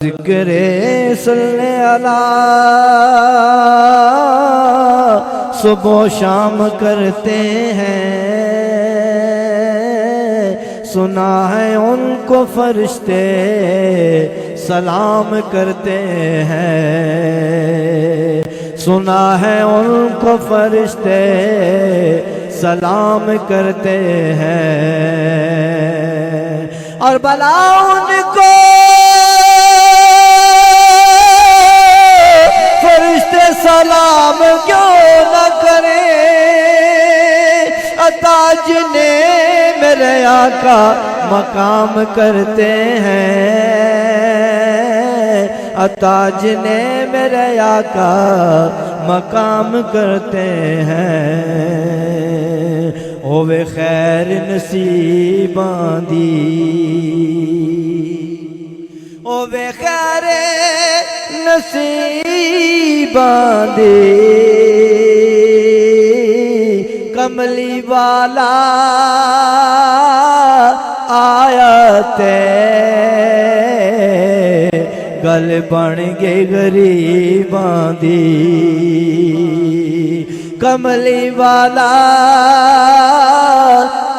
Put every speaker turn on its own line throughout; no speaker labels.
ज़िक्रे सल्ले अला सुबह शाम करते हैं, सुना है उनको फरिश्ते सलाम करते हैं, सुना है उनको फरिश्ते सलाम करते हैं। और भला उनको फरिश्ते सलाम क्यों न करें, ताज ने मेरे आका मकाम करते हैं, ताज ने मेरे आका मकाम करते हैं। होवे खैर नसीबां दी, होवे खैर नसीबां दी, कमली वाला आयते गल बन गई गरीबां दी, कमली वाला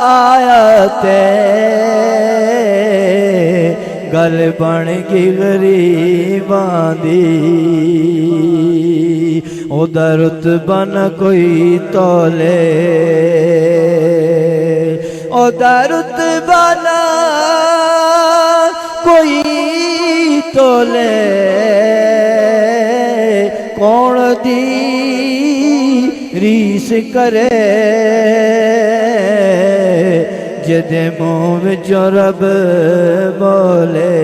आयते गल बन गई गरीबां दी। ओदा रुतबा न कोई तोले, ओदा रुतबा न कोई तोले, कौन दी रीस करे जिदे मुँह विचों रब बोले।